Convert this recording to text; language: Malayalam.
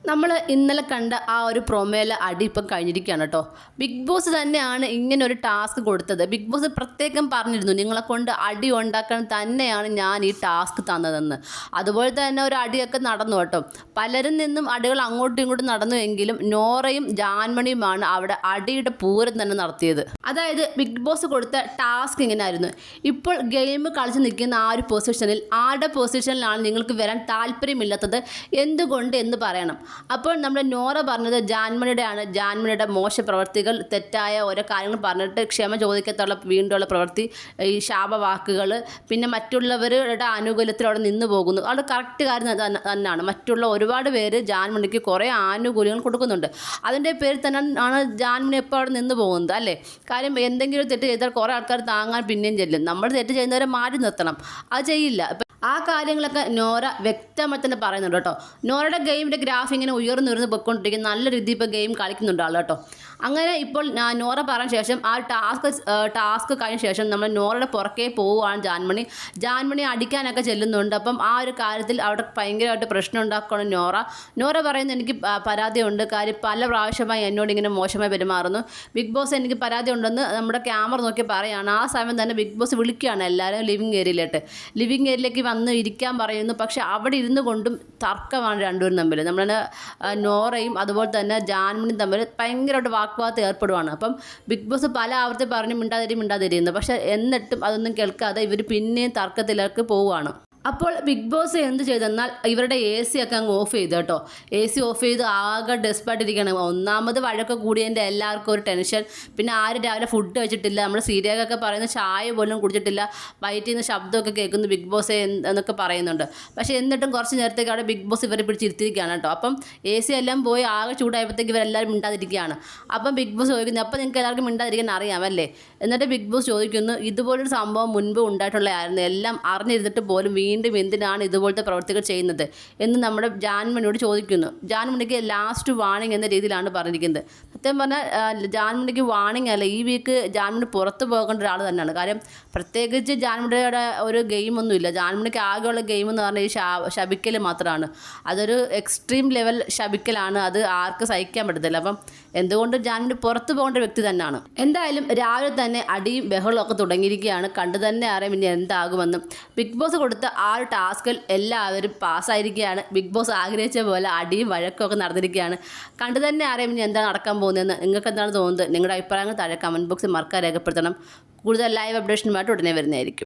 നമ്മൾ ഇന്നലെ കണ്ട ആ ഒരു പ്രൊമോയിലെ അടി ഇപ്പം കഴിഞ്ഞിരിക്കുകയാണ് കേട്ടോ. ബിഗ് ബോസ് തന്നെയാണ് ഇങ്ങനെ ഒരു ടാസ്ക് കൊടുത്തത്. ബിഗ് ബോസ് പ്രത്യേകം പറഞ്ഞിരുന്നു, നിങ്ങളെ കൊണ്ട് അടി ഉണ്ടാക്കാൻ തന്നെയാണ് ഞാൻ ഈ ടാസ്ക് തന്നതെന്ന്. അതുപോലെ തന്നെ ഒരു അടിയൊക്കെ നടന്നു കേട്ടോ. പലരും നിന്നും അടികൾ അങ്ങോട്ടും ഇങ്ങോട്ടും നടന്നു എങ്കിലും നോറയും ജാൻമണിയുമാണ് അവിടെ അടിയുടെ പൂരം തന്നെ നടത്തിയത്. അതായത് ബിഗ് ബോസ് കൊടുത്ത ടാസ്ക് ഇങ്ങനെയായിരുന്നു. ഇപ്പോൾ ഗെയിം കളിച്ച് നിൽക്കുന്ന ആ ഒരു പൊസിഷനിൽ ആരുടെ പൊസിഷനിലാണ് നിങ്ങൾക്ക് വരാൻ താല്പര്യമില്ലാത്തത്, എന്തുകൊണ്ട് എന്ന് പറയണം. അപ്പോൾ നമ്മുടെ നോറ പറഞ്ഞത് ജാൻമണിയുടെ മോശ പ്രവർത്തികൾ, തെറ്റായ ഓരോ കാര്യങ്ങൾ പറഞ്ഞിട്ട് ക്ഷമ ചോദിക്കത്തുള്ള വീണ്ടുള്ള പ്രവൃത്തി, ഈ ശാപവാക്കുകൾ, പിന്നെ മറ്റുള്ളവരുടെ അനുകൂല്യത്തിൽ അവിടെ നിന്ന് പോകുന്നു. അവിടെ കറക്റ്റ് കാര്യം തന്നെയാണ്. മറ്റുള്ള ഒരുപാട് പേര് ജാൻമണിക്ക് കുറേ ആനുകൂല്യങ്ങൾ കൊടുക്കുന്നുണ്ട്. അതിൻ്റെ പേരിൽ തന്നെ ആണ് ജാൻമണി എപ്പോൾ അവിടെ നിന്ന് പോകുന്നത് അല്ലേ. കാര്യം എന്തെങ്കിലും തെറ്റ് ചെയ്താൽ കുറേ ആൾക്കാർ താങ്ങാൻ പിന്നെയും ചെല്ലും. നമ്മൾ തെറ്റ് ചെയ്യുന്നവരെ മാറ്റി നിർത്തണം. അത് ചെയ്യില്ല. ആ കാര്യങ്ങളൊക്കെ നോറ വ്യക്തമായി തന്നെ പറയുന്നുണ്ട് കേട്ടോ. നോറയുടെ ഗെയിമിൻ്റെ ഗ്രാഫ് ഇങ്ങനെ ഉയർന്നുയർന്ന് പൊയ്ക്കൊണ്ടിരിക്കും. നല്ല രീതിയിൽ ഇപ്പോൾ ഗെയിം കളിക്കുന്നുണ്ട് ആൾ കേട്ടോ. അങ്ങനെ ഇപ്പോൾ നോറ പറഞ്ഞ ശേഷം ആ ടാസ്ക് കഴിഞ്ഞ ശേഷം നമ്മൾ നോറയുടെ പുറകെ പോവുകയാണ് ജാൻമണി അടിക്കാനൊക്കെ ചെല്ലുന്നുണ്ട്. അപ്പം ആ ഒരു കാര്യത്തിൽ അവിടെ ഭയങ്കരമായിട്ട് പ്രശ്നം ഉണ്ടാക്കുകയാണ് നോറ പറയുന്നത്, എനിക്ക് പരാതിയുണ്ട്, കാര്യം പല പ്രാവശ്യമായി എന്നോട് ഇങ്ങനെ മോശമായി പെരുമാറുന്നു. ബിഗ് ബോസ് എനിക്ക് പരാതി ഉണ്ടെന്ന് നമ്മുടെ ക്യാമറ നോക്കി പറയുകയാണ്. ആ സമയം തന്നെ ബിഗ് ബോസ് വിളിക്കുകയാണ് എല്ലാവരും ലിവിങ് ഏരിയയിലേക്ക് വന്ന് ഇരിക്കാൻ പറയുന്നു. പക്ഷെ അവിടെ ഇരുന്നു കൊണ്ടും തർക്കമാണ് രണ്ടുപേരും തമ്മിൽ. നമ്മളെ നോറയും അതുപോലെ തന്നെ ജാൻമണിയും തമ്മിൽ ഭയങ്കരമായിട്ട് വാഗ്വാദത്തിൽ ഏർപ്പെടുവാണ്. അപ്പം ബിഗ് ബോസ് പല ആവർത്തി പറഞ്ഞ് മിണ്ടാതിരിക്കുന്നു. പക്ഷെ എന്നിട്ടും അതൊന്നും കേൾക്കാതെ ഇവർ പിന്നെയും തർക്കത്തിലേക്ക് പോവുകയാണ്. അപ്പോൾ ബിഗ് ബോസ് എന്ത് ചെയ്തെന്നാൽ ഇവരുടെ AC ഒക്കെ അങ്ങ് ഓഫ് ചെയ്തു കേട്ടോ. AC ഓഫ് ചെയ്ത് ആകെ ഡെസ്പായിട്ടിരിക്കുകയാണ്. ഒന്നാമത് വഴക്ക് കൂടിയതിൻ്റെ എല്ലാവർക്കും ഒരു ടെൻഷൻ. പിന്നെ ആരും രാവിലെ ഫുഡ് കഴിച്ചിട്ടില്ല. നമ്മൾ സീരിയലൊക്കെ പറയുന്ന ചായ പോലും കുടിച്ചിട്ടില്ല. വയറ്റിൽ നിന്ന് ശബ്ദമൊക്കെ കേൾക്കുന്നു ബിഗ് ബോസ് എന്നൊക്കെ പറയുന്നുണ്ട്. പക്ഷേ എന്നിട്ടും കുറച്ച് നേരത്തേക്ക് അവിടെ ബിഗ് ബോസ് ഇവരെ പിടിച്ചിരുത്തിയിരിക്കുകയാണ് കേട്ടോ. അപ്പം AC എല്ലാം പോയി ആകെ ചൂടായപ്പോഴത്തേക്ക് ഇവരെല്ലാവരും മിണ്ടാതിരിക്കുകയാണ്. അപ്പം ബിഗ് ബോസ് ചോദിക്കുന്നു, അപ്പം നിങ്ങൾക്ക് എല്ലാവർക്കും മിണ്ടാതിരിക്കാൻ അറിയാമല്ലേ. എന്നിട്ട് ബിഗ് ബോസ് ചോദിക്കുന്നു, ഇതുപോലൊരു സംഭവം മുൻപ് ഉണ്ടായിട്ടുള്ളതായിരുന്നു, എല്ലാം അറിഞ്ഞിരുന്നിട്ട് പോലും വീണ്ടും എന്തിനാണ് ഇതുപോലത്തെ പ്രവർത്തികൾ ചെയ്യുന്നത് എന്ന് നമ്മുടെ ജാൻമണിയോട് ചോദിക്കുന്നു. ജാൻമണിക്ക് ലാസ്റ്റ് വാണിംഗ് എന്ന രീതിയിലാണ് പറഞ്ഞിരിക്കുന്നത്. സത്യം പറഞ്ഞാൽ ജാൻമണിക്ക് വാണിംഗ് അല്ല, ഈ വീക്ക് ജാൻമണി പുറത്ത് പോകേണ്ട ഒരാൾ തന്നെയാണ്. കാര്യം പ്രത്യേകിച്ച് ജാൻമണിയുടെ ഒരു ഗെയിമൊന്നുമില്ല. ജാൻമണിക്ക് ആകെയുള്ള ഗെയിം എന്ന് പറഞ്ഞാൽ ഈ ശപിക്കൽ മാത്രമാണ്. അതൊരു എക്സ്ട്രീം ലെവൽ ശപിക്കലാണ്. അത് ആർക്ക് സഹിക്കാൻ പറ്റത്തില്ല. അപ്പം എന്തുകൊണ്ട് ജാൻമണി പുറത്ത് പോകേണ്ട വ്യക്തി തന്നെയാണ്. എന്തായാലും രാവിലെ തന്നെ അടിയും ബഹളവും ഒക്കെ തുടങ്ങിയിരിക്കുകയാണ്. കണ്ടു തന്നെ അറിയാം ഇനി എന്താകുമെന്നും. ബിഗ് ബോസ് കൊടുത്ത ആ ഒരു ടാസ്കിൽ എല്ലാവരും പാസ്സായിരിക്കുകയാണ്. ബിഗ് ബോസ് ആഗ്രഹിച്ച പോലെ അടിയും വഴക്കൊക്കെ നടന്നിരിക്കുകയാണ്. കണ്ടു തന്നെ അറിയാം ഇനി എന്താണ് നടക്കാൻ പോകുന്നതെന്ന്. നിങ്ങൾക്ക് എന്താണ് തോന്നുന്നത്? നിങ്ങളുടെ അഭിപ്രായങ്ങൾ താഴെ കമൻറ്റ് ബോക്സിൽ മറക്കാൻ രേഖപ്പെടുത്തണം. കൂടുതൽ ലൈവ് അപ്ഡേഷനുമായിട്ട് ഉടനെ വരുന്നതായിരിക്കും.